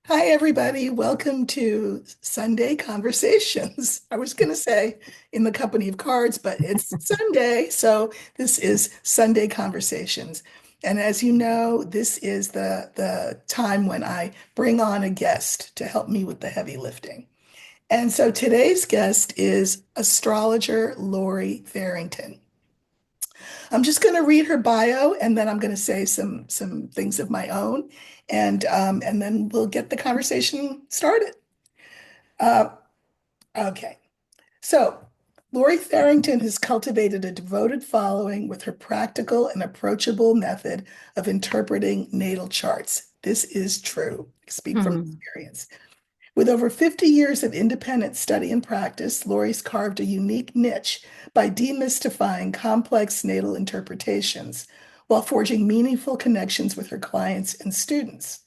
Hi, everybody. Welcome to Sunday Conversations. I was going to say in the company of cards, but it's Sunday, so this is Sunday Conversations. And as you know, this is the time when I bring on a guest to help me with the heavy lifting. And so today's guest is astrologer Laurie Farrington. I'm just going to read her bio and then I'm going to say some things of my own, and then we'll get the conversation started. Uh, okay, so Laurie Farrington has cultivated a devoted following with her practical and approachable method of interpreting natal charts. This is true. I speak from Hmm. experience. With over 50 years of independent study and practice, Laurie's carved a unique niche by demystifying complex natal interpretations while forging meaningful connections with her clients and students.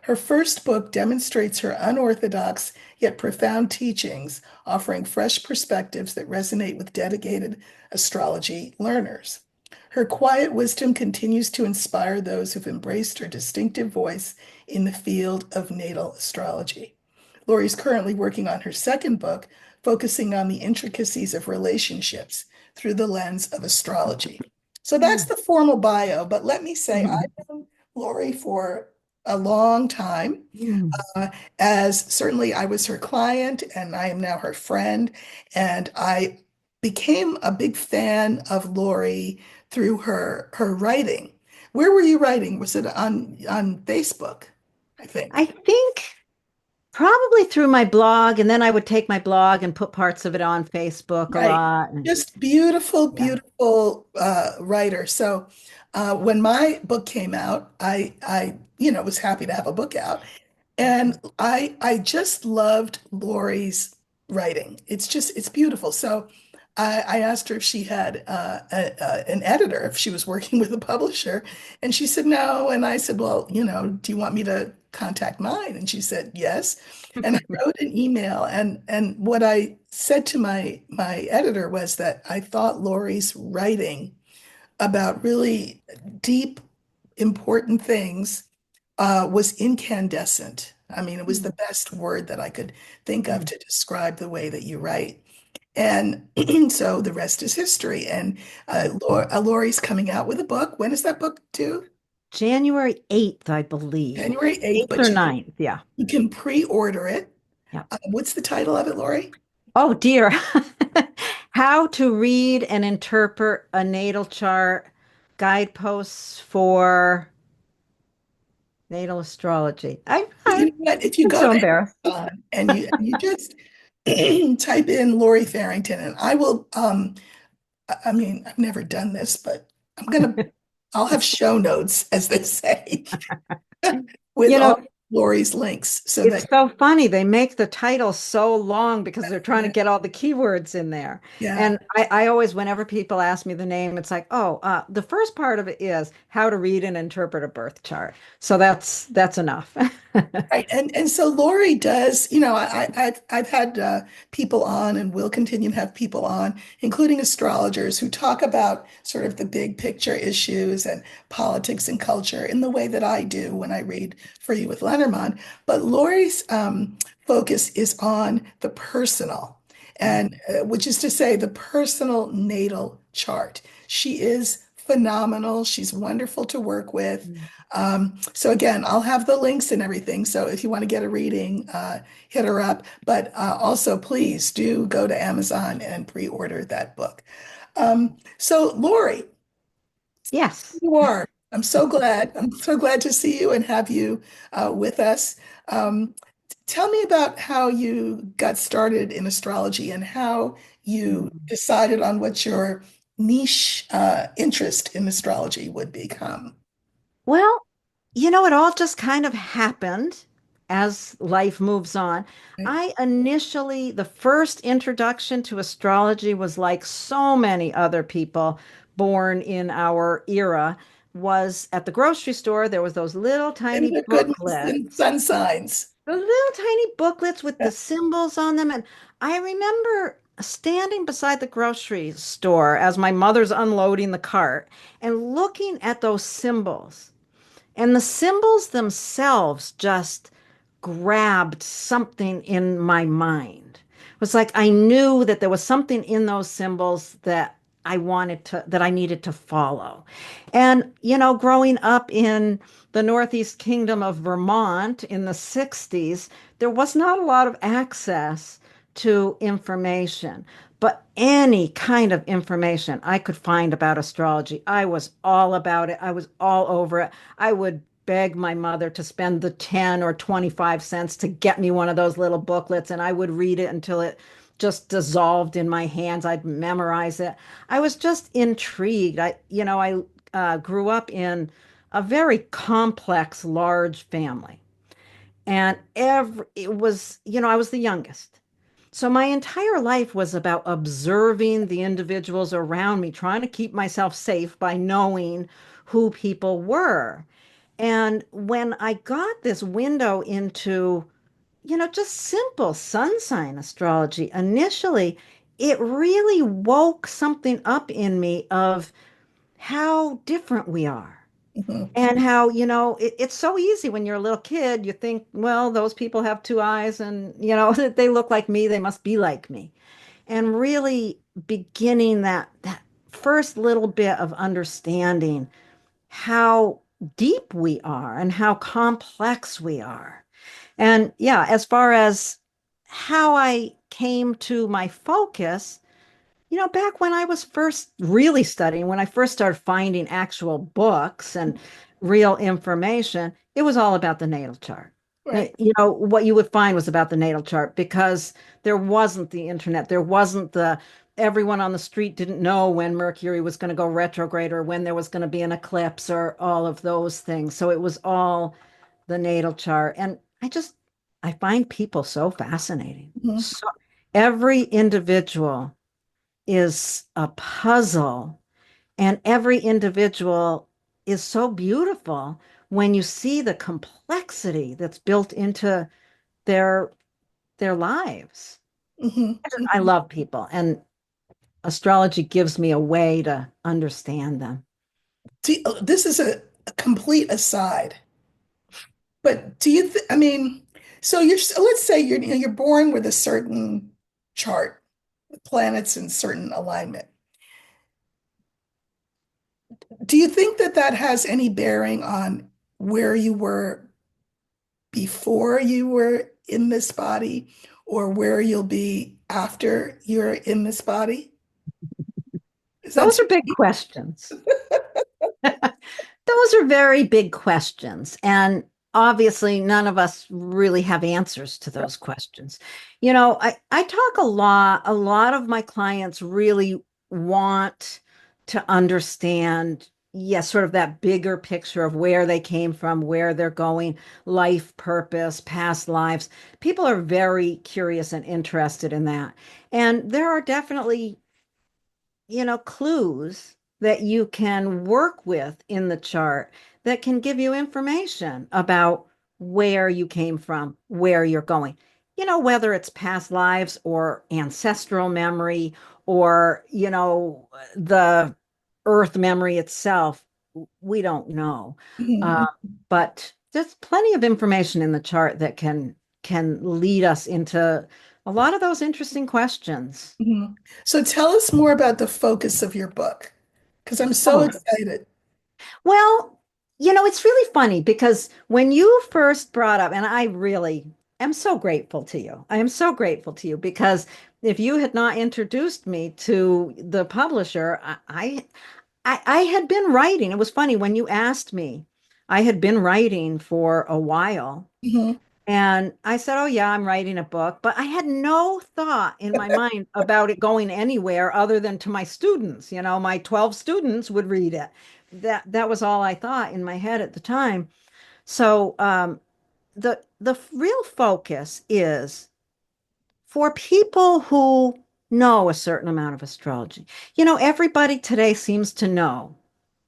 Her first book demonstrates her unorthodox yet profound teachings, offering fresh perspectives that resonate with dedicated astrology learners. Her quiet wisdom continues to inspire those who've embraced her distinctive voice in the field of natal astrology. Laurie's currently working on her second book, focusing on the intricacies of relationships through the lens of astrology. So that's the formal bio, but let me say I've known Laurie for a long time, uh, as certainly I was her client and I am now her friend. And I became a big fan of Laurie through her writing. Where were you writing? Was it on Facebook, I I think? think probably through my blog, and then I would take my blog and put parts of it on Facebook a Right. lot. And Just beautiful, yeah. beautiful writer. So when my book came out, I was happy to have a book out. And I just loved Laurie's writing. It's beautiful. So I asked her if she had an editor, if she was working with a publisher, and she said no. And I said, well, do you want me to contact mine? And she said yes. And I wrote an email, and what I said to my editor was that I thought Laurie's writing about really deep, important things was incandescent. I mean, it was the best word that I could think of to describe the way that you write. And so the rest is history. And Laurie's coming out with a book. When is that book due? January 8th, I believe. January 8th, 8th but or you, 9th. Yeah. you can pre-order it. Yeah. What's the title of it, Laurie? Oh dear. How to read and interpret a natal chart, guideposts for natal astrology. You know what? If you I'm go so to embarrassed. Amazon and you just type in Laurie Farrington, and I will, I mean, I've never done this, but I'll have show notes, as they say, with You all know, Laurie's links so it's that, so funny. They make the title so long because they're trying to yeah, get all the keywords in there. yeah. And I always, whenever people ask me the name, it's like, oh, the first part of it is how to read and interpret a birth chart. So that's enough. Right. And so Lori does, I've had people on and will continue to have people on, including astrologers who talk about sort of the big picture issues and politics and culture in the way that I do when I read for you with Lenormand. But Lori's focus is on the personal, and which is to say the personal natal chart. She is phenomenal. She's wonderful to work with. So again, I'll have the links and everything. So if you want to get a reading, hit her up. But also, please do go to Amazon and pre-order that book. So Lori, Yes. you are. I'm so glad. I'm so glad to see you and have you with us. Um, Tell me about how you got started in astrology and how you decided on what your niche interest in astrology would become. Well, it all just kind of happened as life moves on. Right? I initially, the first introduction to astrology was like so many other people born in our era, was at the grocery store. There was those little And tiny the goodness and booklets, sun signs. the little tiny booklets with Yeah. the symbols on them. And I remember standing beside the grocery store as my mother's unloading the cart and looking at those symbols. And the symbols themselves just grabbed something in my mind. It was like I knew that there was something in those symbols that I needed to follow. And, growing up in the Northeast Kingdom of Vermont in the 60s, there was not a lot of access to information. But any kind of information I could find about astrology, I was all about it. I was all over it. I would beg my mother to spend the 10 or 25 cents to get me one of those little booklets, and I would read it until it just dissolved in my hands. I'd memorize it. I was just intrigued. I grew up in a very complex, large family, and I was the youngest. So my entire life was about observing the individuals around me, trying to keep myself safe by knowing who people were. And when I got this window into, just simple sun sign astrology, initially, it really woke something up in me of how different we are. Mhm. And how, it's so easy when you're a little kid, you think, well, those people have two eyes and, they look like me, they must be like me. And really beginning that first little bit of understanding how deep we are and how complex we are. And yeah, as far as how I came to my focus, back when I was first really studying, when I first started finding actual books and real information, it was all about the natal chart. Right. What you would find was about the natal chart because there wasn't the internet. There wasn't everyone on the street didn't know when Mercury was going to go retrograde or when there was going to be an eclipse or all of those things. So it was all the natal chart. And I find people so fascinating. Mhm. So every individual is a puzzle, and every individual is so beautiful when you see the complexity that's built into their their lives. Mhm. I Mhm. love people, and astrology gives me a way to understand them. See, this is a complete aside, but I mean, so let's say you're born with a certain chart, planets in certain alignment. Do you think that that has any bearing on where you were before you were in this body or where you'll be after you're in this body? Is that Those too are big deep? questions. Those are very big questions. And obviously, none of us really have answers to those questions. I talk a lot of my clients really want to understand, yes, sort of that bigger picture of where they came from, where they're going, life purpose, past lives. People are very curious and interested in that. And there are definitely clues that you can work with in the chart that can give you information about where you came from, where you're going. Whether it's past lives or ancestral memory or, the earth memory itself, we don't know. Uh, Mhm, but there's plenty of information in the chart that can lead us into a lot of those interesting questions. mhm. So tell us more about the focus of your book, because I'm so Oh, excited. well, it's really funny because when you first brought up, and I really am so grateful to you. I am so grateful to you because if you had not introduced me to the publisher, I had been writing. It was funny when you asked me, I had been writing for a while. Mhm, And I said, "Oh, yeah, I'm writing a book." But I had no thought in my mind about it going anywhere other than to my students. My 12 students would read it. That was all I thought in my head at the time. So the real focus is for people who know a certain amount of astrology. Everybody today seems to know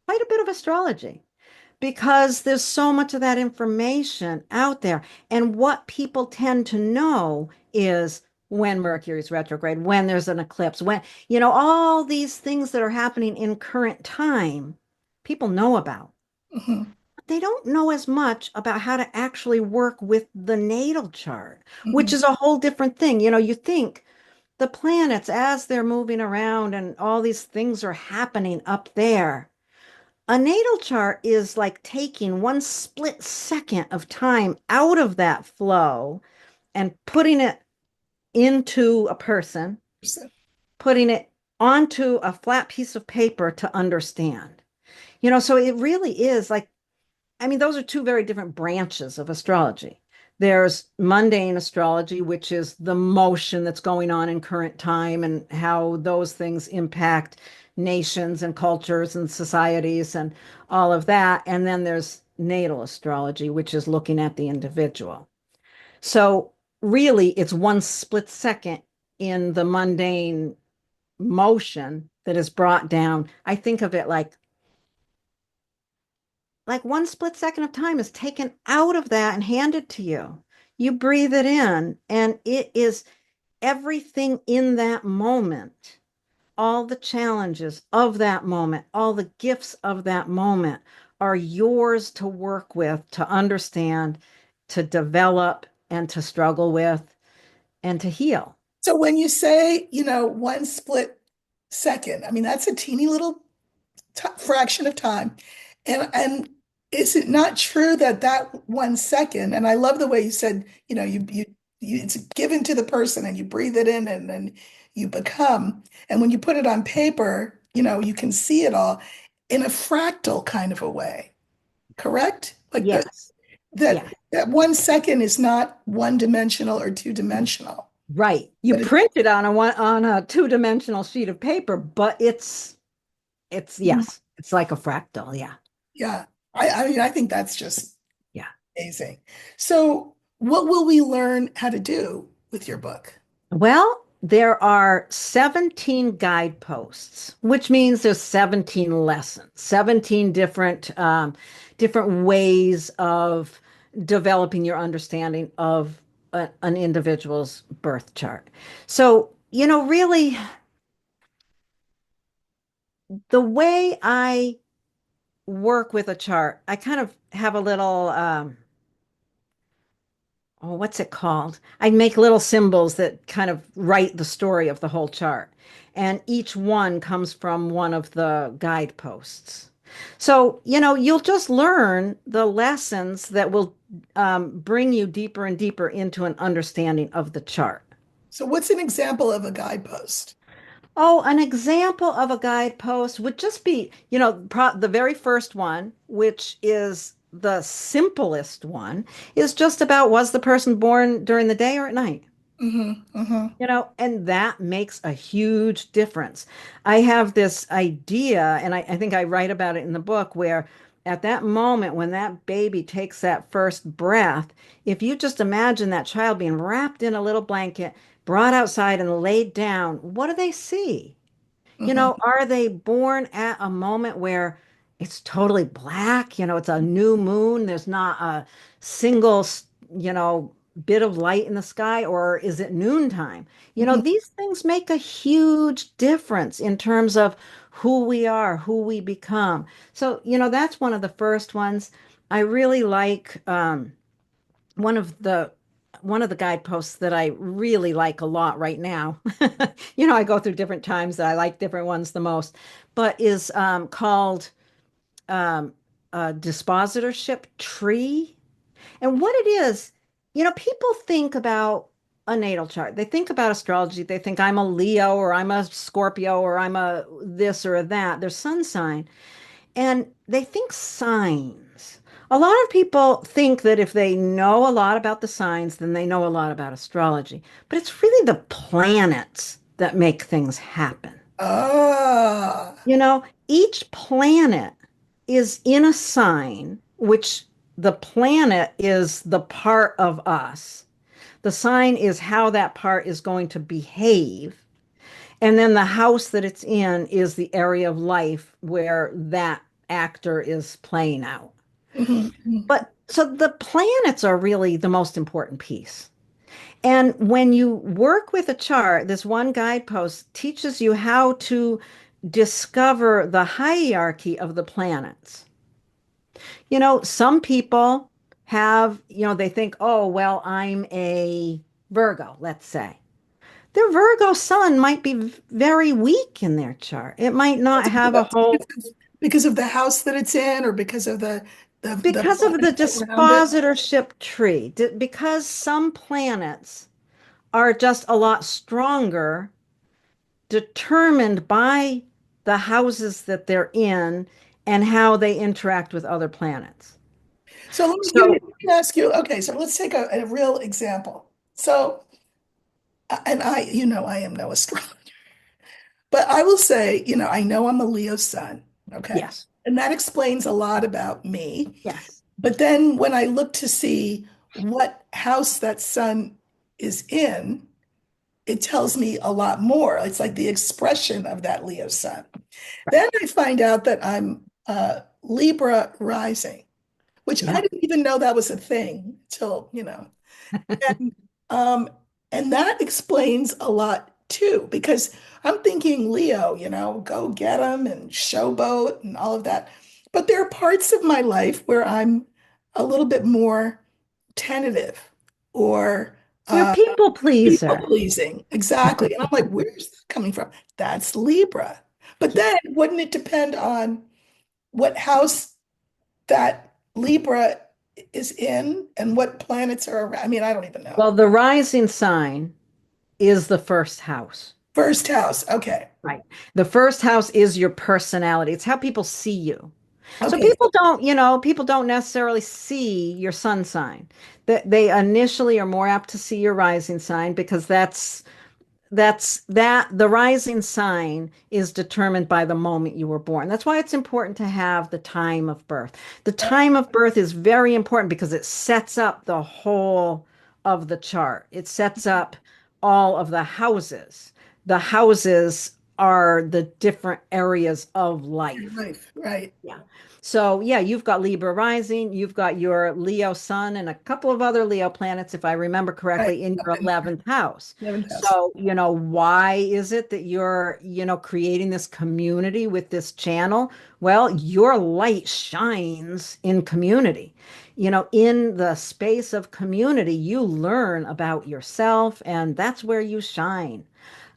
quite a bit of astrology because there's so much of that information out there. And what people tend to know is when Mercury's retrograde, when there's an eclipse, when, all these things that are happening in current time, people know about. mhm. they don't know as much about how to actually work with the natal chart, which Mhm. is a whole different thing. You know, you think the planets as they're moving around and all these things are happening up there. A natal chart is like taking one split second of time out of that flow and putting it into a person, putting it onto a flat piece of paper to understand. You know, so it really is like, I mean, those are two very different branches of astrology. There's mundane astrology, which is the motion that's going on in current time and how those things impact nations and cultures and societies and all of that. And then there's natal astrology, which is looking at the individual. So really, it's one split second in the mundane motion that is brought down. I think of it like one split second of time is taken out of that and handed to you. You breathe it in, and it is everything in that moment, all the challenges of that moment, all the gifts of that moment are yours to work with, to understand, to develop, and to struggle with, and to heal. So when you say, one split second, I mean, that's a teeny little t fraction of time. And is it not true that that 1 second, and I love the way you said, it's given to the person and you breathe it in and then you become. And when you put it on paper, you can see it all in a fractal kind of a way, correct? Like Yes. that Yeah. that 1 second is not one dimensional or two dimensional, Right. You but it, print it on a two-dimensional sheet of paper, but it's yes, it's like a fractal. Yeah. yeah. I mean, I think that's just Yeah. amazing. So, what will we learn how to do with your book? Well, there are 17 guideposts, which means there's 17 lessons, 17 different ways of developing your understanding of an individual's birth chart. So, you know, really, the way I work with a chart, I kind of have a little oh, what's it called? I make little symbols that kind of write the story of the whole chart. And each one comes from one of the guideposts. So, you know, you'll just learn the lessons that will bring you deeper and deeper into an understanding of the chart. So, what's an example of a guidepost? Oh, an example of a guidepost would just be, you know, the very first one, which is the simplest one, is just about was the person born during the day or at night? Hmm. You know, and that makes a huge difference. I have this idea, and I think I write about it in the book, where at that moment when that baby takes that first breath, if you just imagine that child being wrapped in a little blanket, brought outside and laid down, what do they see? You Hmm. know, are they born at a moment where it's totally black? You know, it's a new moon. There's not a single, you know, bit of light in the sky, or is it noontime? You know, Hmm. these things make a huge difference in terms of who we are, who we become. So, you know, that's one of the first ones. I really like one of the one of the guideposts that I really like a lot right now. You know, I go through different times that I like different ones the most, but is called um, a dispositorship tree. And what it is, you know, people think about a natal chart. They think about astrology. They think I'm a Leo or I'm a Scorpio or I'm a this or a that, their sun sign. And they think signs. A lot of people think that if they know a lot about the signs, then they know a lot about astrology. But it's really the planets that make things happen. Ah. You know, each planet is in a sign, which the planet is the part of us. The sign is how that part is going to behave. And then the house that it's in is the area of life where that actor is playing out. Mhm. But so the planets are really the most important piece. And when you work with a chart, this one guidepost teaches you how to discover the hierarchy of the planets. Some people have, they think, oh, well, I'm a Virgo, let's say. Their Virgo sun might be very weak in their chart. It might not have a whole, Because of the house that it's in, or because of the because of the planets around it. dispositorship tree, because some planets are just a lot stronger, determined by the houses that they're in and how they interact with other planets. So So, let me ask you, okay, so let's take a real example. So, and I am no astrologer, but I will say, I know I'm a Leo sun, okay? yes, And that explains a lot about me. yes. But then when I look to see what house that sun is in, it tells me a lot more. It's like the expression of that Leo sun. Then I find out that I'm Libra rising, which I Yeah. didn't even know that was a thing till, and, um, and that explains a lot too, because I'm thinking Leo, go get them and showboat and all of that. But there are parts of my life where I'm a little bit more tentative or You're a people people pleaser. pleasing. Exactly. And I'm like, where's that coming from? That's Libra. But Yeah. then wouldn't it depend on what house that Libra is in and what planets are around? I mean, I don't even know. Well, the rising sign is the first house. First house. Okay. Right. The first house is your personality. It's how people see you. So Okay. people don't necessarily see your sun sign. That they initially are more apt to see your rising sign because that the rising sign is determined by the moment you were born. That's why it's important to have the time of birth. The time of birth is very important because it sets up the whole of the chart. It sets up all of the houses. The houses are the different areas of Your life. life. Right. Yeah. So, yeah, you've got Libra rising, you've got your Leo sun and a couple of other Leo planets, if I remember Right. correctly, in Up your in 11th house. 11th house. So, why is it that you're, creating this community with this channel? Well, your light shines in community. In the space of community, you learn about yourself, and that's where you shine.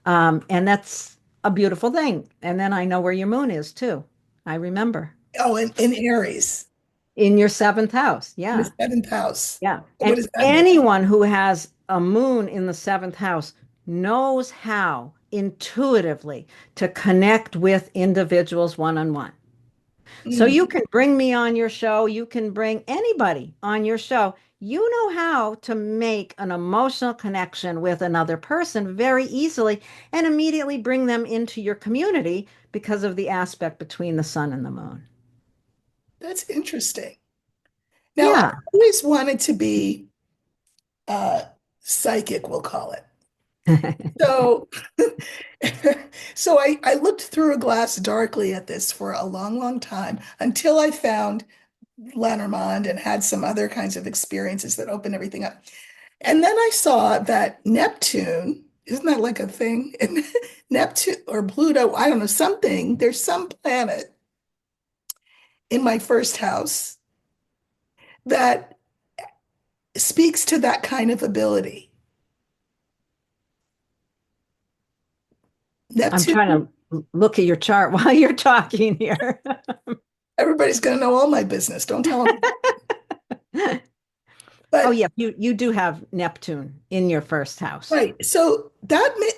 And that's a beautiful thing. And then I know where your moon is too. I remember Oh, in Aries, in your seventh house. in the Yeah. seventh house. Yeah. What And does that mean? anyone who has a moon in the seventh house knows how intuitively to connect with individuals one on one. So Mm, you can bring me on your show, you can bring anybody on your show. You know how to make an emotional connection with another person very easily and immediately bring them into your community because of the aspect between the sun and the moon. that's interesting. Now, I Yeah. always wanted to be uh, psychic, we'll call it. So, so I looked through a glass darkly at this for a long, long time until I found Lenormand and had some other kinds of experiences that opened everything up. And then I saw that Neptune, isn't that like a thing? And Neptune or Pluto, I don't know, something, there's some planet in my first house that speaks to that kind of ability. I'm Neptune, trying to look at your chart while you're talking here. everybody's going to know all my business. Don't tell them. Oh, But yeah, you do have Neptune in your first house. right. So that may,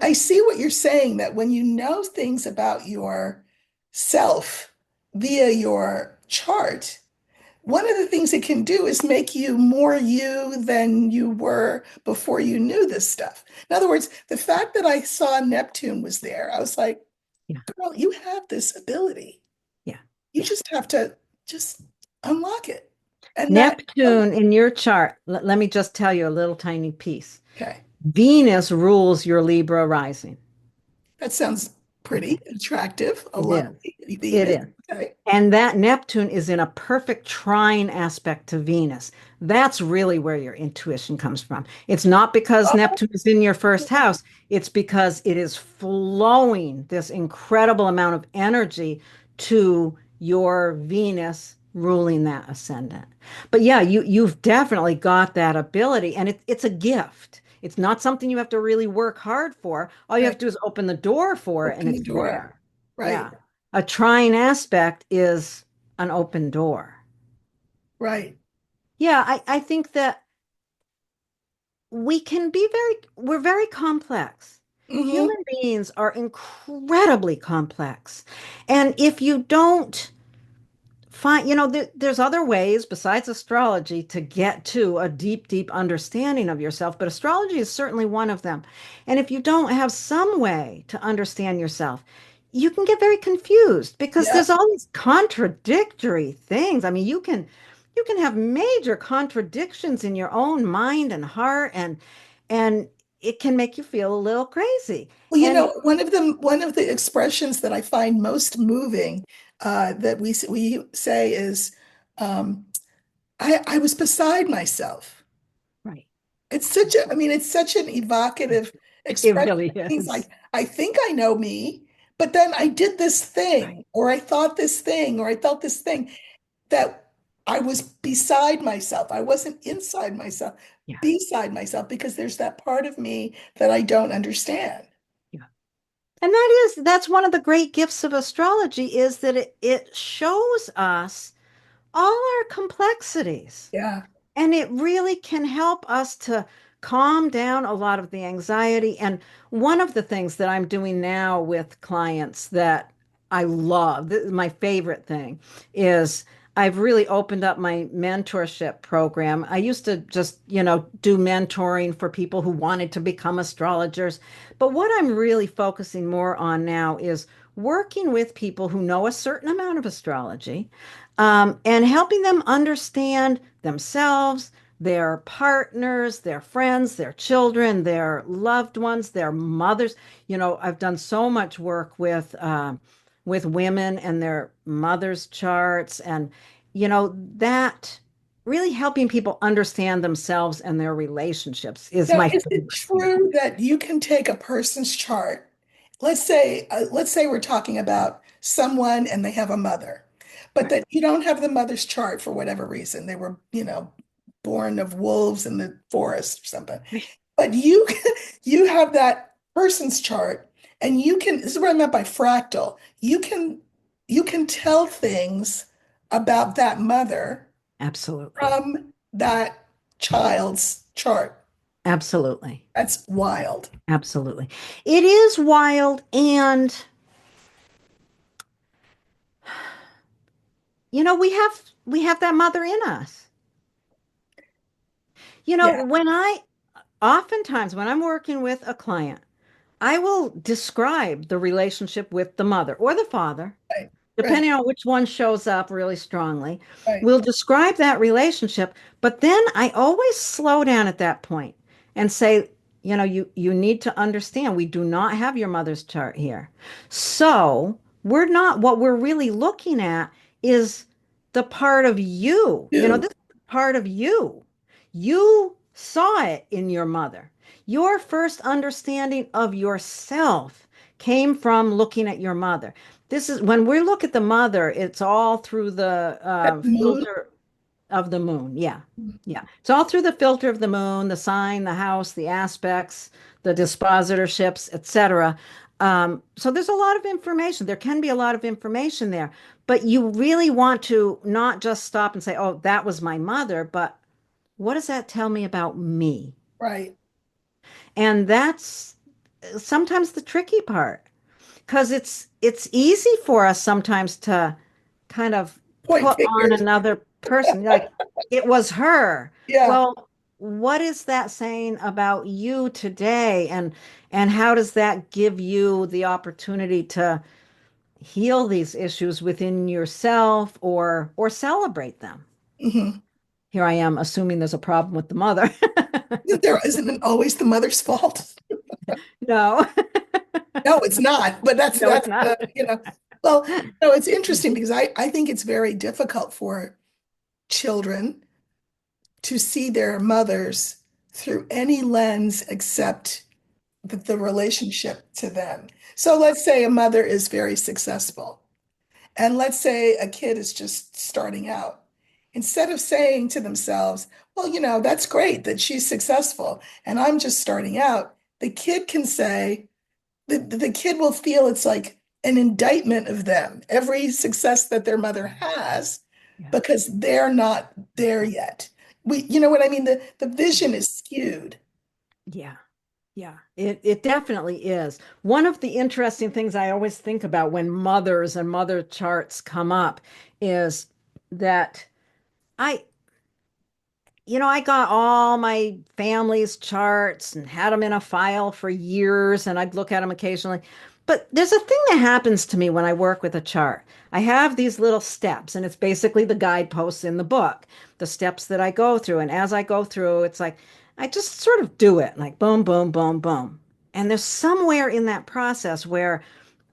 I see what you're saying that when you know things about yourself via your chart, one of the things it can do is make you more you than you were before you knew this stuff. In other words, the fact that I saw Neptune was there, I was like, Yeah. girl, you have this ability. Yeah. You Yeah. just have to just unlock it. And that, Neptune in your chart, let me just tell you a little tiny piece. okay, Venus rules your Libra rising. that sounds pretty attractive, a It is. lovely It Venus. is. Okay. And that Neptune is in a perfect trine aspect to Venus. That's really where your intuition comes from. It's not because Oh, Neptune is in your first house, it's because it is flowing this incredible amount of energy to your Venus ruling that ascendant. But yeah, you've definitely got that ability, and it's a gift. It's not something you have to really work hard for. All you have Right. to do is open the door for it, and Open the it's door. there. Right. Yeah. A trine aspect is an open door. Right. Yeah, I think that we're very complex. Hmm. Human beings are incredibly complex. And if you don't find, there's other ways besides astrology to get to a deep, deep understanding of yourself, but astrology is certainly one of them. And if you don't have some way to understand yourself, you can get very confused because Yeah. there's all these contradictory things. I mean, you can have major contradictions in your own mind and heart, and it can make you feel a little crazy. Well, And one of the expressions that I find most moving that we say is, um, I was beside myself. right, I mean, it's such an evocative it expression. really It means is. like, I think I know me, but then I did this thing, Right. or I thought this thing, or I felt this thing that I was beside myself. I wasn't inside myself, Yeah. beside myself, because there's that part of me that I don't understand. Yeah. And that's one of the great gifts of astrology is that it shows us all our complexities. Yeah. And it really can help us to calm down a lot of the anxiety. And one of the things that I'm doing now with clients that I love, my favorite thing is I've really opened up my mentorship program. I used to just, do mentoring for people who wanted to become astrologers. But what I'm really focusing more on now is working with people who know a certain amount of astrology, and helping them understand themselves, their partners, their friends, their children, their loved ones, their mothers. I've done so much work with women and their mothers' charts, and that really helping people understand themselves and their relationships is Now, my is it favorite thing. true that you can take a person's chart? Let's say we're talking about someone and they have a mother, but Right. that you don't have the mother's chart for whatever reason. They were, born of wolves in the forest or something. But you have that person's chart, and this is what I meant by fractal. You can tell things about that mother Absolutely. from that child's chart. Absolutely. That's wild. Absolutely. It is wild, and we have that mother in us. Yeah, Oftentimes when I'm working with a client, I will describe the relationship with the mother or the father, right, right, depending on which one shows up really strongly. right. We'll describe that relationship, but then I always slow down at that point and say, you need to understand we do not have your mother's chart here. So we're not, what we're really looking at is the part of you. You. This is part of you. You saw it in your mother. Your first understanding of yourself came from looking at your mother. This is when we look at the mother, it's all through the That moon. filter of the moon. Yeah. Yeah. It's all through the filter of the moon, the sign, the house, the aspects, the dispositorships, etc. So there's a lot of information. There can be a lot of information there, but you really want to not just stop and say, oh, that was my mother, but what does that tell me about me? Right. And that's sometimes the tricky part because it's easy for us sometimes to kind of Point put on fingers. another person like it was her. Yeah. Well, what is that saying about you today, and how does that give you the opportunity to heal these issues within yourself or celebrate them? Hmm. Here I am assuming there's a problem with the mother. There isn't it always the mother's fault. No. No, it's not. But No, it's not. well, no, it's interesting because I think it's very difficult for children to see their mothers through any lens except the relationship to them. So let's say a mother is very successful, And let's say a kid is just starting out. Instead of saying to themselves, well, that's great that she's successful and I'm just starting out, the kid can say, the kid will feel it's like an indictment of them, every success that their mother has, Yeah. because they're not there yet. You know what I mean? The vision is skewed. Yeah. Yeah, it definitely is. One of the interesting things I always think about when mothers and mother charts come up is that I, I got all my family's charts and had them in a file for years, and I'd look at them occasionally. But there's a thing that happens to me when I work with a chart. I have these little steps, and it's basically the guideposts in the book, the steps that I go through. And as I go through, it's like I just sort of do it, like boom, boom, boom, boom. And there's somewhere in that process where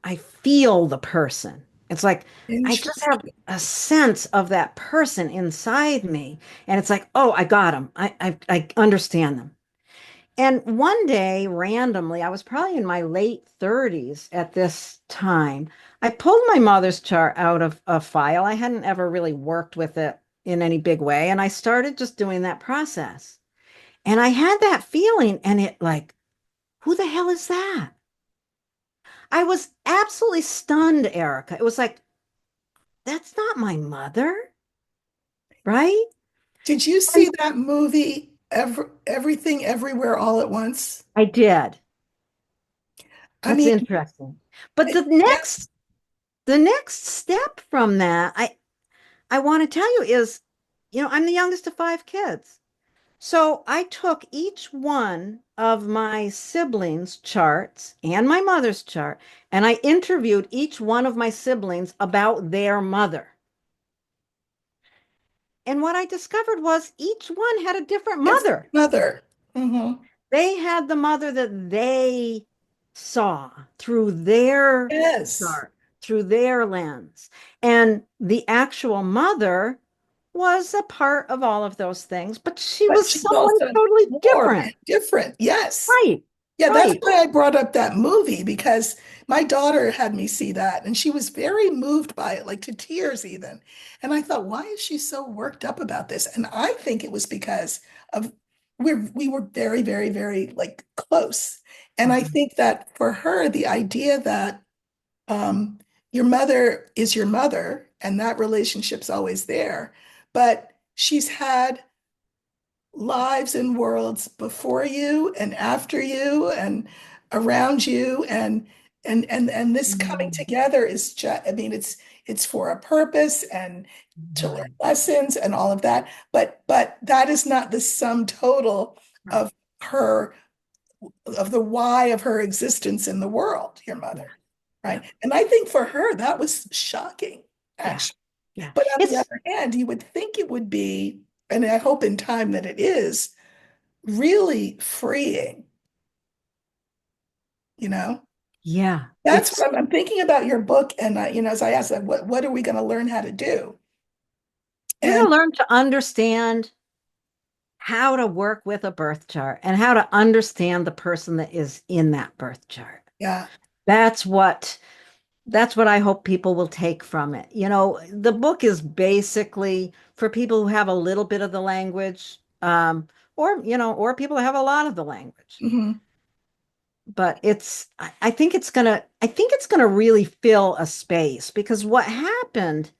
I feel the person. It's like I just have Interesting. a sense of that person inside me. And it's like, oh, I got them. I understand them. And one day, randomly, I was probably in my late 30s at this time. I pulled my mother's chart out of a file. I hadn't ever really worked with it in any big way. And I started just doing that process. And I had that feeling, and it like, who the hell is that? I was absolutely stunned, Erica. It was like, that's not my mother, right? Did you And see that movie, Everything Everywhere All at Once? I did. I That's mean, interesting. But the yeah, next step from that, I want to tell you is, I'm the youngest of five kids. So I took each one of my siblings' charts and my mother's chart, and I interviewed each one of my siblings about their mother. And what I discovered was each one had a different different mother. mother. Hmm. They had the mother that they saw through their Yes. chart, through their lens. And the actual mother was a part of all of those things, but she But was she's someone also totally more and different. different. Yes. Right, Yeah, that's right. why I brought up that movie because my daughter had me see that and she was very moved by it, like to tears even. And I thought, why is she so worked up about this? And I think it was because of we were very, very, very like close. And I Mhm. think that for her, the idea that your mother is your mother and that relationship's always there, but she's had lives and worlds before you and after you and around you and this coming Mhm. together is just, I mean, it's for a purpose and to learn Mhm. lessons and all of that, but that is not the sum total Right. of her of the why of her existence in the world, your Yeah. mother, Yeah. right? And I think for her that was shocking, Yeah. actually. Yeah. But on the It's other hand, you would think it would be, and I hope in time that it is, really freeing, you know? yeah. That's It's what I'm thinking about your book. And, as I asked, like, what are we going to learn how to do? we're And going to learn to understand how to work with a birth chart and how to understand the person that is in that birth chart. yeah, That's what that's what I hope people will take from it. The book is basically for people who have a little bit of the language, or people who have a lot of the language. mhm. But I think it's gonna really fill a space because what happened,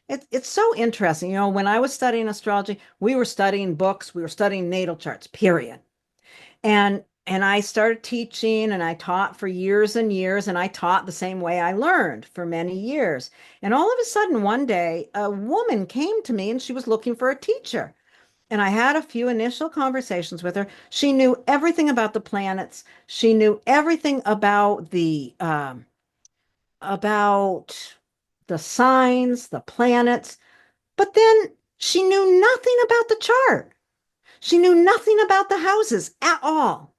it's so interesting. When I was studying astrology, we were studying books, we were studying natal charts, period. And I started teaching and I taught for years and years and I taught the same way I learned for many years. And all of a sudden one day a woman came to me and she was looking for a teacher. And I had a few initial conversations with her. She knew everything about the planets. She knew everything about the signs, the planets, but then she knew nothing about the chart. She knew nothing about the houses at all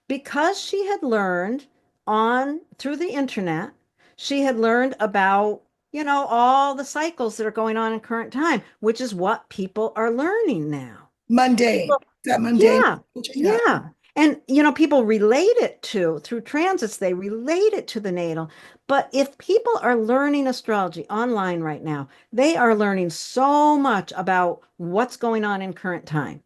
because she had learned on through the internet, she had learned about, all the cycles that are going on in current time, which is what people are learning now. Mundane. People, That mundane. yeah, Yeah. yeah. And, people relate it through transits, they relate it to the natal. But if people are learning astrology online right now, they are learning so much about what's going on in current time.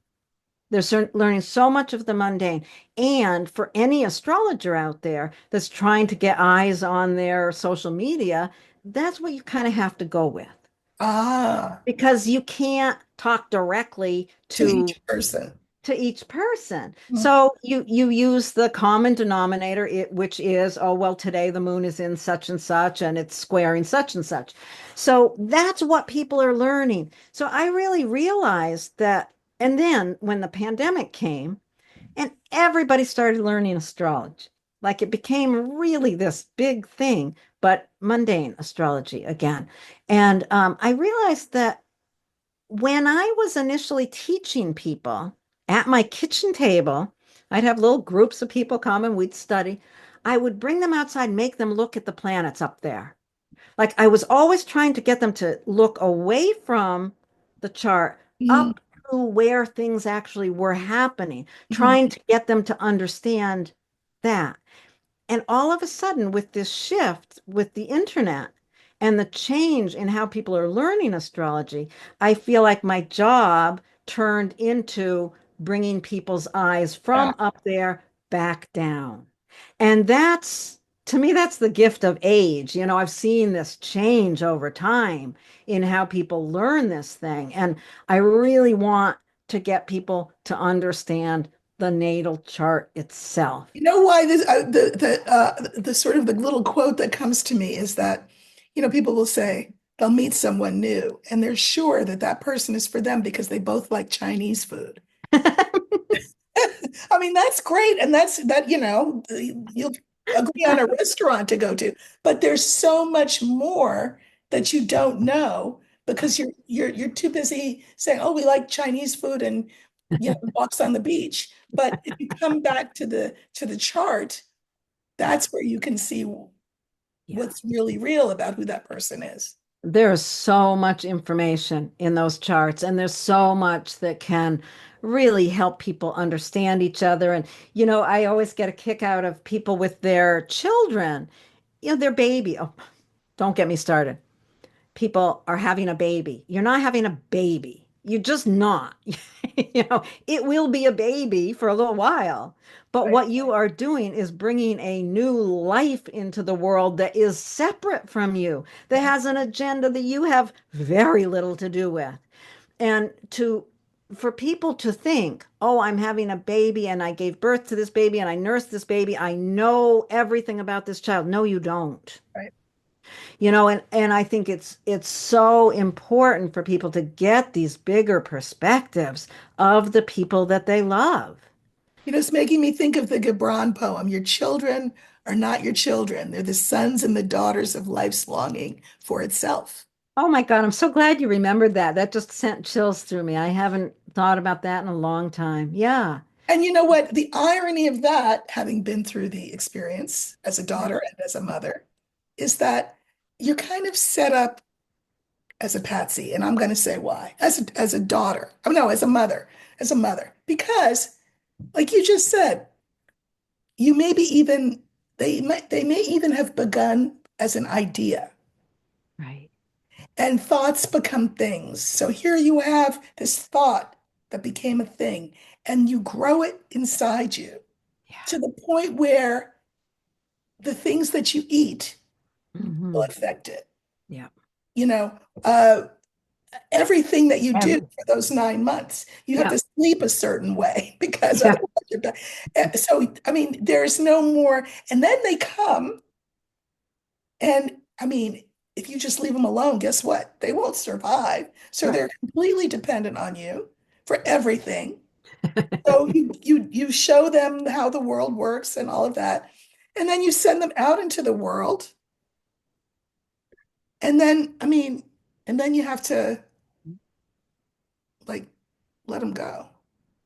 They're learning so much of the mundane. And for any astrologer out there that's trying to get eyes on their social media, that's what you kind of have to go with Ah, because you can't talk directly to to each person. each person. Mm. So you use the common denominator, which is, oh, well, today the moon is in such and it's squaring such and such. So that's what people are learning. So I really realized that. And then when the pandemic came and everybody started learning astrology, like it became really this big thing, but mundane astrology again. And I realized that when I was initially teaching people at my kitchen table, I'd have little groups of people come and we'd study. I would bring them outside, make them look at the planets up there. Like I was always trying to get them to look away from the chart Mm, up to where things actually were happening, mhm. trying to get them to understand that. And all of a sudden, with this shift with the internet and the change in how people are learning astrology, I feel like my job turned into bringing people's eyes Yeah. from up there back down. And to me, that's the gift of age. I've seen this change over time in how people learn this thing. And I really want to get people to understand the natal chart itself. You know why this the sort of the little quote that comes to me is that, people will say they'll meet someone new and they're sure that that person is for them because they both like Chinese food. I mean, that's great. And you'll agree on a restaurant to go to, but there's so much more that you don't know because you're too busy saying, "Oh, we like Chinese food and walks on the beach." But if you come back to the chart, that's where you can see Yeah. what's really real about who that person is. There's so much information in those charts, and there's so much that can really help people understand each other. And, I always get a kick out of people with their children, their baby. Oh, don't get me started. People are having a baby. You're not having a baby. You're just not. It will be a baby for a little while. But Right. what you are doing is bringing a new life into the world that is separate from you, that has an agenda that you have very little to do with. And for people to think, oh, I'm having a baby and I gave birth to this baby and I nursed this baby, I know everything about this child. No, you don't. Right. And I think it's so important for people to get these bigger perspectives of the people that they love. It's making me think of the Gibran poem. Your children are not your children. They're the sons and the daughters of life's longing for itself. Oh my God, I'm so glad you remembered that. That just sent chills through me. I haven't thought about that in a long time. Yeah. And you know what? The irony of that, having been through the experience as a Yeah. daughter and as a mother, is that you're kind of set up as a patsy. And I'm going to say why. As a daughter, oh no, as a mother, because like you just said, you maybe even they may even have begun as an idea Right. and thoughts become things. So here you have this thought that became a thing and you grow it inside you Yeah. to the point where the things that you eat will Hmm. affect it. Yeah. You know, uh, everything that you do Every, for those 9 months, you have yeah. to sleep a certain way because Yeah. otherwise you're done. So, I mean, there's no more. And then they come, and I mean, if you just leave them alone, guess what? They won't survive. So Right. they're completely dependent on you for everything. So you show them how the world works and all of that. And then you send them out into the world. And then, I mean, and then you have to like let them go.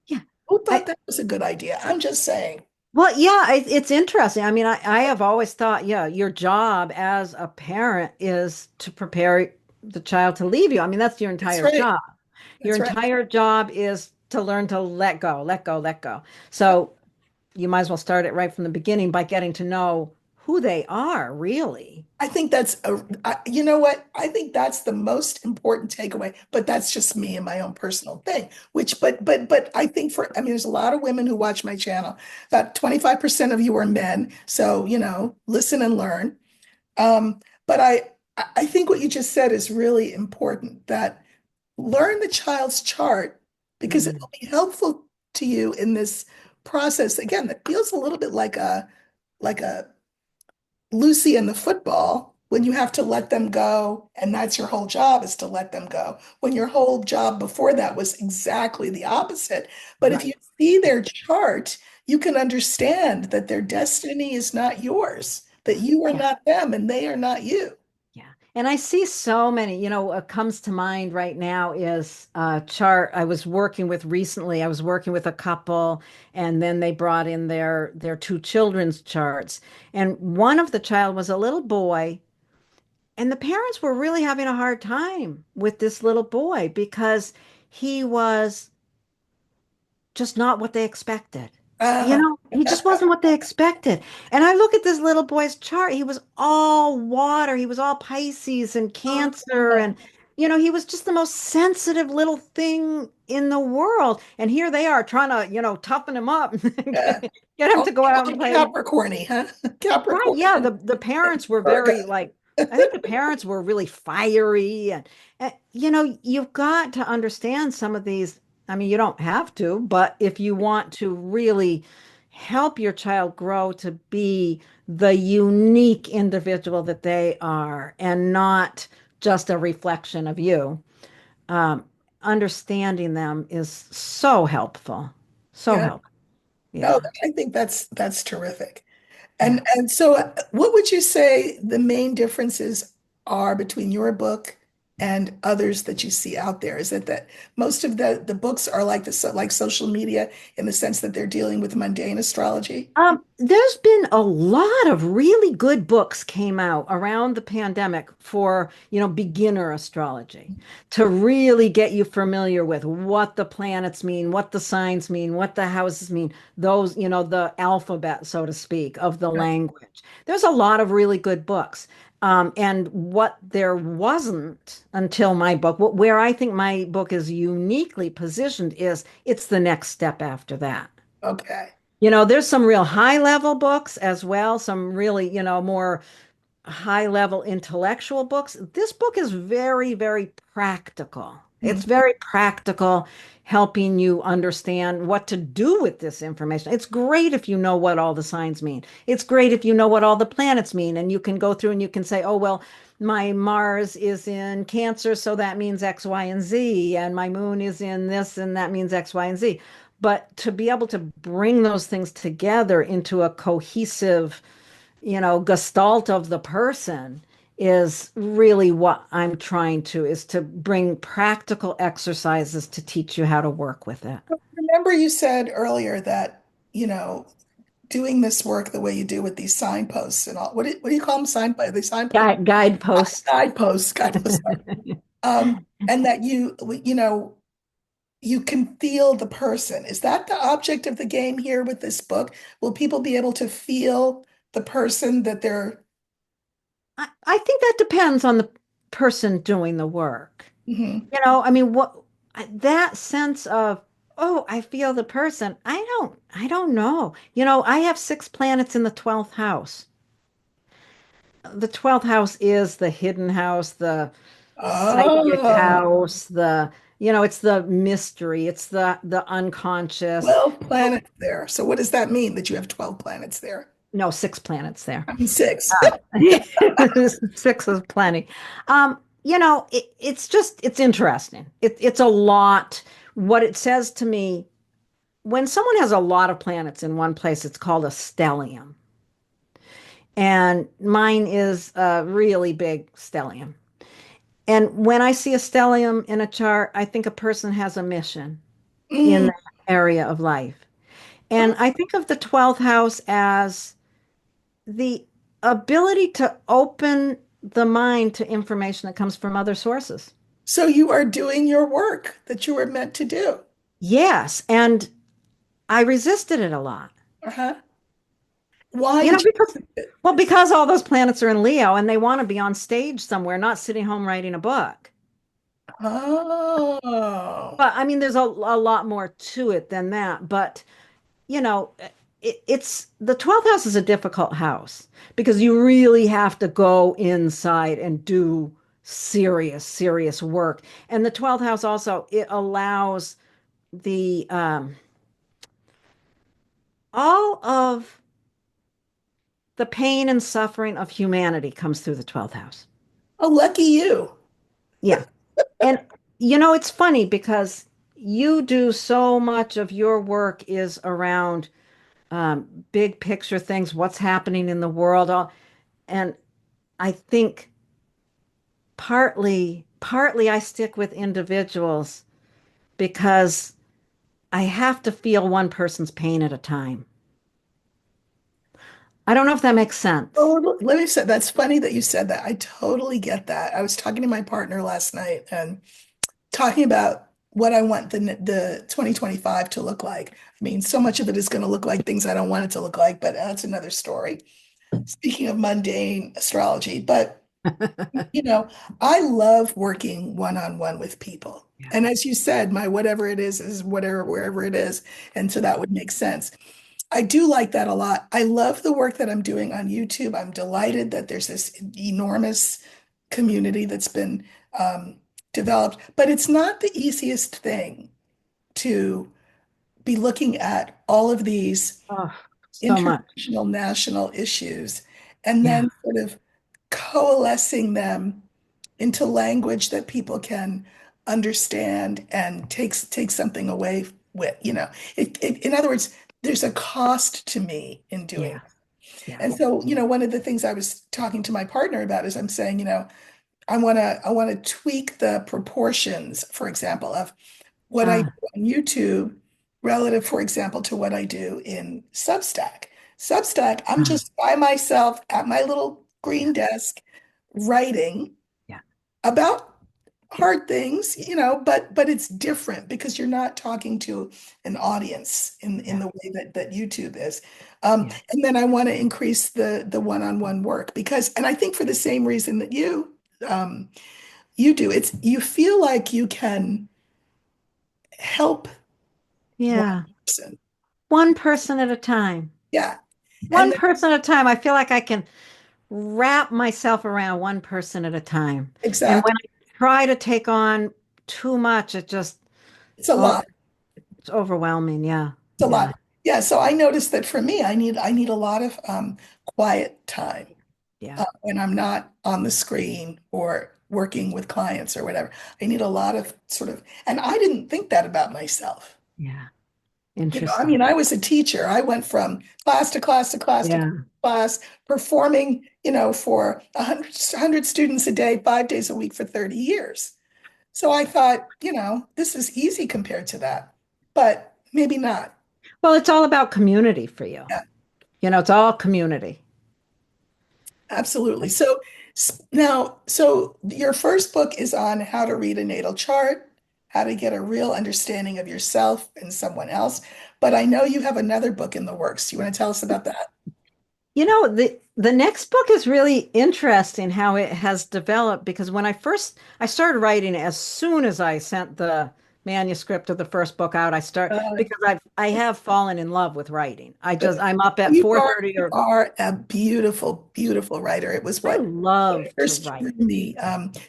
Yeah. Who thought I, that was a good idea? I'm just saying. well, yeah, it's interesting. I mean, I have always thought, yeah, your job as a parent is to prepare the child to leave you. I mean, that's your That's entire right. job. Your That's right. entire job is to learn to let go, let go, let go. So, you might as well start it right from the beginning by getting to know who they are, really. I think you know what? I think that's the most important takeaway, but that's just me and my own personal thing, but I think I mean, there's a lot of women who watch my channel. About 25% of you are men. So, listen and learn. But I think what you just said is really important that learn the child's chart because it Mm, will be helpful to you in this process. Again, that feels a little bit like a Lucy and the football when you have to let them go, and that's your whole job is to let them go. When your whole job before that was exactly the opposite. But if right. you see their chart, you can understand that their destiny is not yours, that you are Yeah. not them and they are not you. Yeah. And I see so many, what comes to mind right now is a chart I was working with recently. I was working with a couple, and then they brought in their two children's charts. And one of the child was a little boy, and the parents were really having a hard time with this little boy because he was just not what they expected. Ah, He just wasn't what they expected. And I look at this little boy's chart. He was all water. He was all Pisces and Cancer. And, he was just the most sensitive little thing in the world. And here they are trying to, toughen him up, yeah. get him All, to go out all and play. Capricorny, huh? Right. Capricorn Yeah. and The parents were Virgo. very like, I think the parents were really fiery. And, you've got to understand some of these. I mean, you don't have to, but if you want to really help your child grow to be the unique individual that they are and not just a reflection of you, um, understanding them is so helpful. So Yeah. helpful. No, Yeah. I think that's terrific. Yeah. And so, what would you say the main differences are between your book and others that you see out there? Is it that most of the books are like social media in the sense that they're dealing with mundane astrology? There's been a lot of really good books came out around the pandemic for, beginner astrology to really get you familiar with what the planets mean, what the signs mean, what the houses mean, those, the alphabet, so to speak, of the Yeah. language. There's a lot of really good books. And what there wasn't until my book, where I think my book is uniquely positioned is it's the next step after that. Okay. There's some real high level books as well, some really, more high level intellectual books. This book is very, very practical. Hmm. It's very practical, helping you understand what to do with this information. It's great if you know what all the signs mean. It's great if you know what all the planets mean, and you can go through and you can say, oh, well, my Mars is in Cancer, so that means X, Y, and Z, and my moon is in this, and that means X, Y, and Z. But to be able to bring those things together into a cohesive, gestalt of the person is really what I'm trying to is to bring practical exercises to teach you how to work with it. Remember you said earlier that, you know, doing this work the way you do with these signposts and all, what do you call them? Are they signposts? Guideposts. Guideposts. And that you can feel the person. Is that the object of the game here with this book? Will people be able to feel the person that they're? I think that depends on the person doing the work. Mhm. I mean, that sense of, oh, I feel the person. I don't know. I have 6 planets in the 12th house. The 12th house is the hidden house, the psychic Oh, house, it's the mystery, it's the unconscious. 12 planets there. So what does that mean that you have 12 planets there? No, 6 planets there. I mean, six. Six is plenty. It's interesting. It's a lot. What it says to me, when someone has a lot of planets in one place, it's called a stellium. And mine is a really big stellium. And when I see a stellium in a chart, I think a person has a mission in Mm. that area of life. And I think of the 12th house as the ability to open the mind to information that comes from other sources. So you are doing your work that you were meant to do. Yes. And I resisted it a lot. Uh-huh. Why You know, did you because, do it? well, because all those planets are in Leo and they want to be on stage somewhere, not sitting home writing a book. Oh, But I mean, there's a lot more to it than that. But, you know, it's the 12th house is a difficult house because you really have to go inside and do serious, serious work. And the 12th house also, it allows the all of the pain and suffering of humanity comes through the 12th house. oh, lucky you. Yeah. And it's funny because you do so much of your work is around big picture things, what's happening in the world, and I think partly I stick with individuals because I have to feel one person's pain at a time. I don't know if that makes sense. Oh, let me say that's funny that you said that. I totally get that. I was talking to my partner last night and talking about what I want the 2025 to look like. I mean, so much of it is going to look like things I don't want it to look like, but that's another story. Speaking of mundane astrology, but you know, I love working one-on-one with people. Yeah. And as you said, my whatever it is whatever, wherever it is. And so that would make sense. I do like that a lot. I love the work that I'm doing on YouTube. I'm delighted that there's this enormous community that's been developed, but it's not the easiest thing to be looking at all of these Oh, so much. international, national issues and Yeah. then sort of coalescing them into language that people can understand and take something away with, in other words, there's a cost to me in doing it. Yeah. Yeah. And so, one of the things I was talking to my partner about is I'm saying, I want to tweak the proportions, for example, of what I do Ah, on YouTube relative, for example, to what I do in Substack. Substack, I'm ah, just by myself at my little yeah. green desk writing Yeah. about hard things, but it's different because you're not talking to an audience in Yeah. the way that YouTube is. Yeah. And then I want to increase the one-on-one work because, and I think for the same reason that um, you do, it's you feel like you can help one Yeah. person. One person at a time. Yeah. And One person at a time. I feel like I can wrap myself around one person at a time. And when exactly. I try to take on too much, It's a oh, lot. it's overwhelming. Yeah. It's a Yeah. lot. Yeah. So I noticed that for me, I need a lot of quiet time Yeah. when I'm not on the screen or working with clients or whatever. I need a lot of sort of, and I didn't think that about myself. Yeah. I Interesting. mean, I was a teacher. I went from class to class to class to Yeah. class, performing, for 100 students a day, 5 days a week for 30 years. So I thought, this is easy compared to that, but maybe not. Well, it's all about community for you. Yeah, It's all community. absolutely. So now, so your first book is on how to read a natal chart, how to get a real understanding of yourself and someone else. But I know you have another book in the works. You want to tell us about that? The next book is really interesting how it has developed because when I started writing as soon as I sent the manuscript of the first book out, Uh, because I have fallen in love with writing. I'm up at you are 4:30 you or are a beautiful, beautiful writer. It was I what love to first write. drew me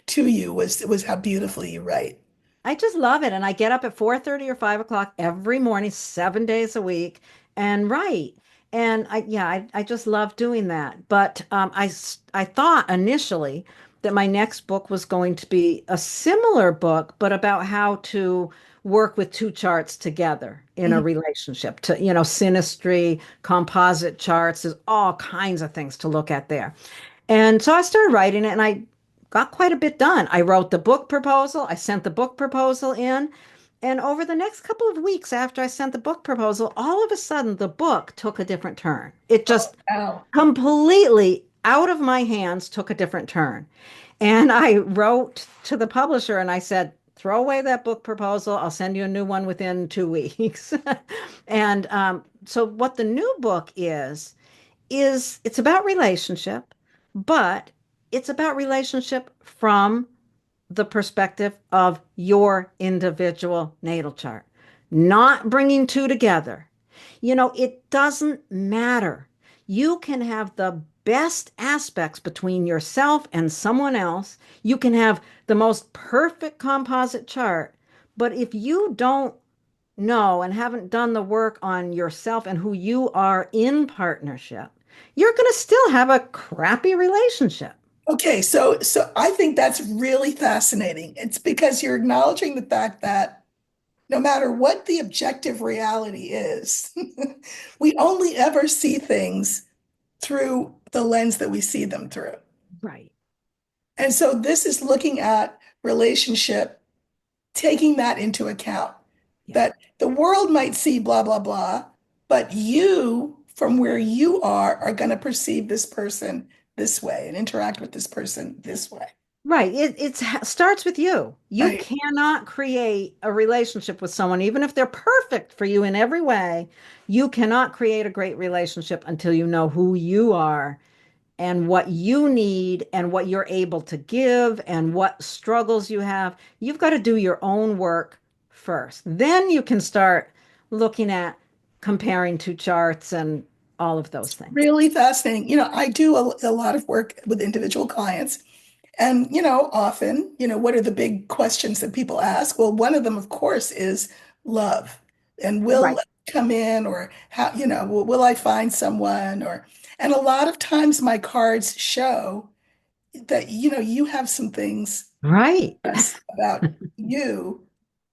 to you was how beautifully you write. I just love it. And I get up at 4:30 or 5 o'clock every morning, 7 days a week, and write. And I just love doing that. But I thought initially that my next book was going to be a similar book, but about how to work with two charts together in a Mhm. relationship to, synastry, composite charts. There's all kinds of things to look at there. And so I started writing it and I got quite a bit done. I wrote the book proposal, I sent the book proposal in, and over the next couple of weeks after I sent the book proposal, all of a sudden the book took a different turn. It Oh, just wow. completely out of my hands took a different turn. And I wrote to the publisher and I said, throw away that book proposal. I'll send you a new one within 2 weeks. And so what the new book is it's about relationship, but it's about relationship from the perspective of your individual natal chart, not bringing two together. It doesn't matter. You can have the best aspects between yourself and someone else. You can have the most perfect composite chart. But if you don't know and haven't done the work on yourself and who you are in partnership, you're going to still have a crappy relationship. Okay, so I think that's really fascinating. It's because you're acknowledging the fact that no matter what the objective reality is, we only ever see things through the lens that we see them through. Right. And so this is looking at relationship, taking that into account, Yeah. that the world might see blah, blah, blah, but you, from where you are going to perceive this person this way and interact with this person this way. Right. It starts with you. You Right. cannot create a relationship with someone, even if they're perfect for you in every way. You cannot create a great relationship until you know who you are and what you need and what you're able to give and what struggles you have. You've got to do your own work first. Then you can start looking at comparing two charts and all of those things. Really fascinating. I do a lot of work with individual clients. And, often, what are the big questions that people ask? Well, one of them, of course, is love. And will Right. love come in, or how, will I find someone? And a lot of times my cards show that, you have some things Right. about you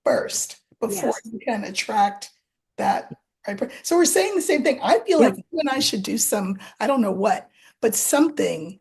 first before Yes. you can attract that right So we're saying the same thing. I feel like Yep. you and I should do some, I don't know what, but something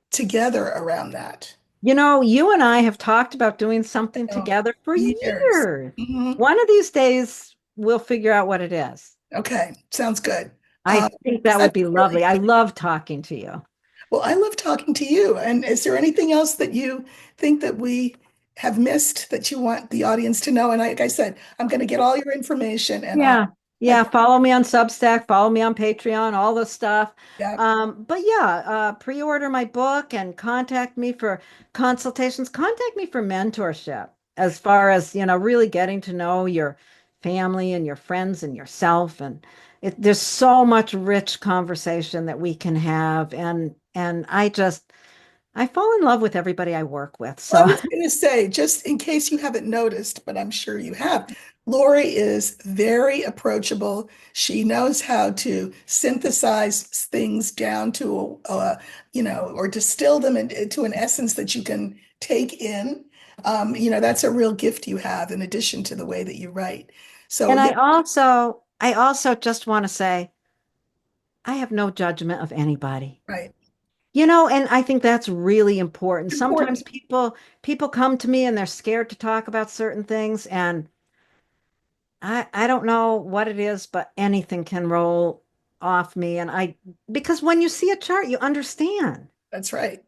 together around that. You and I have talked about doing something Oh, together for years. years. Mhm. One of these days, we'll figure out what it is. Okay, sounds good. I think 'Cause that that's would be really lovely. I love talking to you. well. I love talking to you. And is there anything else that you think that we have missed that you want the audience to know? And like I said, I'm going to get all your information and I'll Yeah. type Yeah. it. Follow me on Substack, follow me on Patreon, all this stuff. Yeah, But yeah, pre-order my book and contact me for consultations. Contact me for mentorship as far as, really getting to know your family and your friends and yourself. And there's so much rich conversation that we can have. And I fall in love with everybody I work with. well, I So was going to say, just in case you haven't noticed, but I'm sure you have, Lori is very approachable. She knows how to synthesize things down to, or distill them into an essence that you can take in. That's a real gift you have in addition to the way that you write. So, and yeah, I also just want to say I have no judgment of anybody. right. And I think that's really important. Sometimes Important. people come to me and they're scared to talk about certain things, and I don't know what it is, but anything can roll off me. And because when you see a chart, you understand. That's right.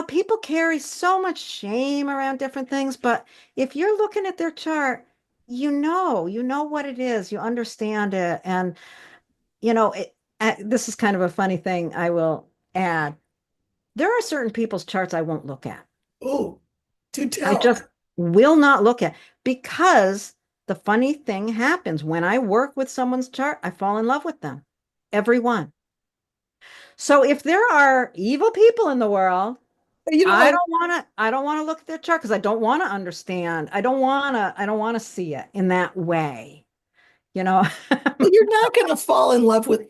People carry so much shame around different things, but if you're looking at their chart, you know what it is, you understand it. And this is kind of a funny thing I will add. There are certain people's charts I won't look at. Oh, do I tell. just will not look at because the funny thing happens when I work with someone's chart, I fall in love with them. Everyone. So if there are evil people in the world, You don't want I don't want to look at their chart because I don't want to understand. I don't want to see it in that way. You know, well, you're not going to fall in love with,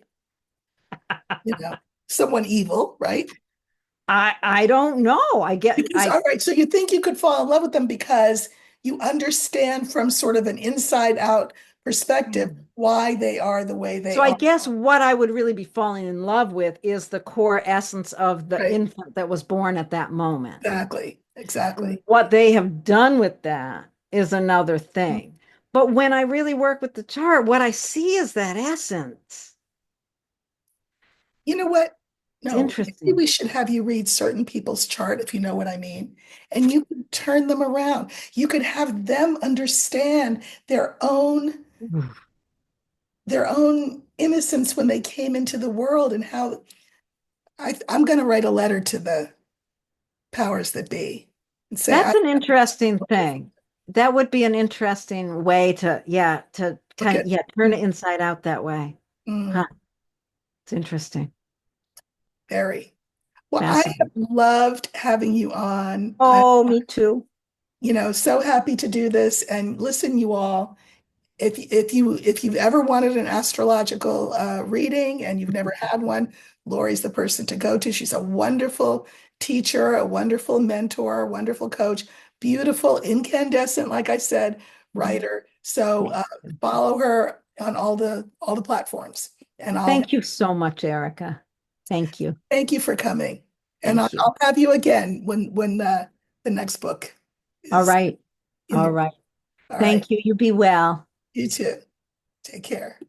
you know, someone evil, right? I don't know. I get Because, I all right, so you think you could fall in love with them because you understand from sort of an inside out perspective why they are the way they So I are, guess what I would really be falling in love with is the core essence of the right? infant that was born at that moment. Exactly, exactly. What they have done with that is another thing. But when I really work with the chart, what I see is that essence. You know what? It's No, maybe interesting. we should have you read certain people's chart, if you know what I mean. And you could turn them around. You could have them understand their own their own innocence when they came into the world, and how I'm going to write a letter to the powers that be and say, That's an interesting thing. That would be an interesting way to, yeah, to look kind of, at, yeah, turn it inside out that way. mm, Huh. It's interesting. very. Well, I have Fascinating. loved having you on. I'm, Oh, me too. so happy to do this. And listen, you all, if you've ever wanted an astrological reading and you've never had one, Laurie's the person to go to. She's a wonderful teacher, a wonderful mentor, a wonderful coach, beautiful, incandescent, like I said, writer. So Thank you. follow her on all the platforms. And I'll Thank you so much, Erica. Thank you. thank you for coming. And I'll, Thank you. I'll have you again when the next book All is right. in All the. right. All right. Thank you. You be well. You too. Take care.